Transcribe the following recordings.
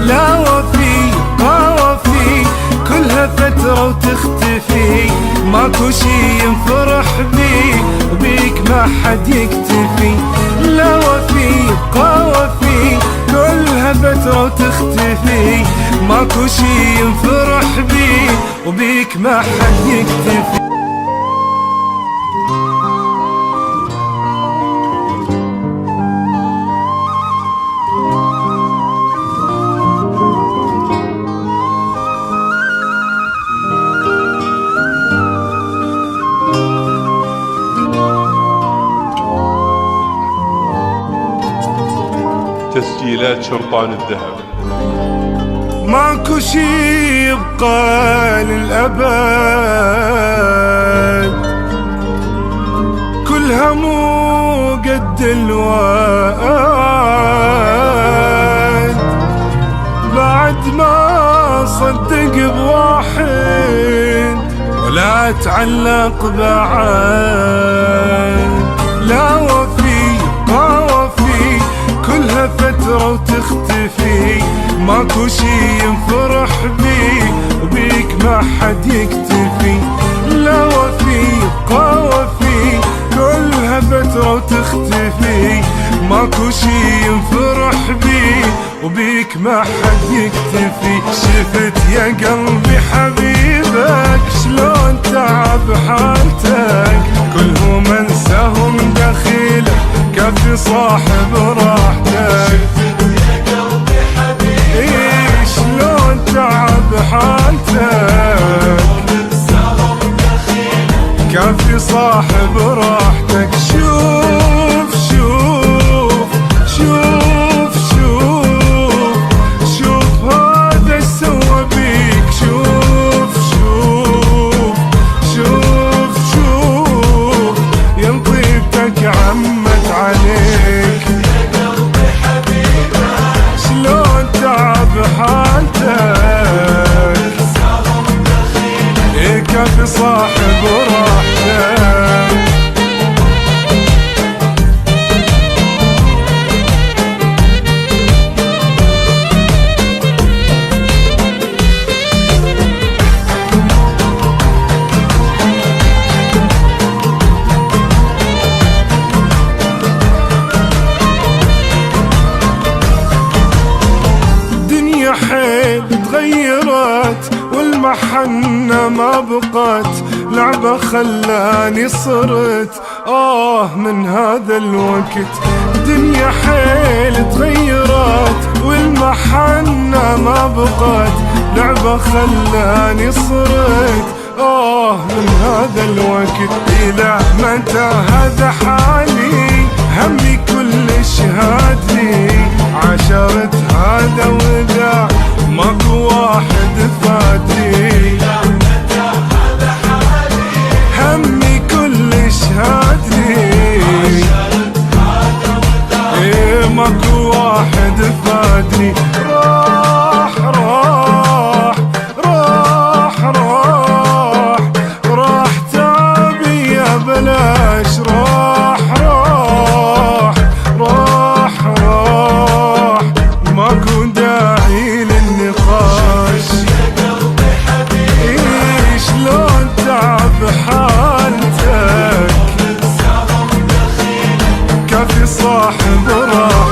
لا وفي قوافي كلها فترة وتختفي، ماكو شي ينفرح بي وبيك ما حد يكتفي. لا وفي قوافي كلها فترة وتختفي، ماكو شي ينفرح بي وبيك ما حد يكتفي. تسجيلات شرطان الذهب. ماكو شي يبقى للأبد، كلها مو قد الوعد، بعد ما صدق بواحد ولا اتعلق بعد. لا وفي قوافي كلها فترة وتختفي، ماكو شي ينفرح بي وبيك ما حد يكتفي. لا وفي قوافي كلها فترة وتختفي، ماكو شي ينفرح بي وبيك ما حد يكتفي. شفت يا قلبي حبيبك شلون تعب حالتك، كلهم انساهم دخيلك كفي صاحب راحتك. شفت يا قلبي حبيبك شلون تعب حالتك، انساهم دخيلك كفي صاحب راحتك. شوف شوف شوف شوف شوف هذا سوى بيك، شوف شوف شوف شوف ينطيتك عمت عليك. يا قلبي حبيبك شلون تعب حالتك، انساهم دخيلك كفي صاحب راحتك. الدنيا حيل تغيرت والمحنة ما بقت، لعبة خلاني صرت من هذا الوقت. الدنيا حيل تغيرت والمحنة ما بقت، لعبة خلاني صرت من هذا الوقت. إلى متى هذا حالي، همي كلش هادي، عشرت هذا وذا ماكو واحد فادي. همي كلش هادي، ماكو واحد فادني. راح راح راح راح راح تعبي يا بلاش، راح راح راح راح ماكو داعي للنقاش. يا قلبي حبيبك شلون تعب حالتك، انساهم دخيلك كفي صاحب راحتك.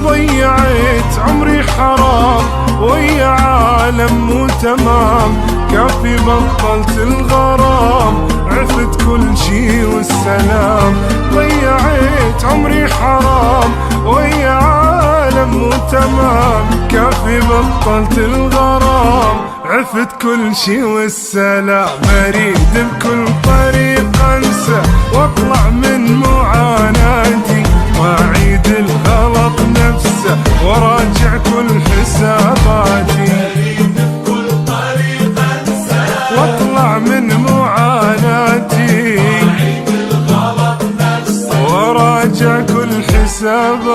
ضيعت عمري حرام ويا عالم مو تمام، كافي بطلت الغرام عفت كل شي والسلام. ضيعت عمري حرام ويا عالم مو تمام، كافي بطلت الغرام عفت كل شي والسلام. اريد بكل طريق انسى واطلع من معاناتي، واعيد الغلط نفسه وراجع كل حساباتي. اريد بكل طريق انسى واطلع من معاناتي، واعيد عذاب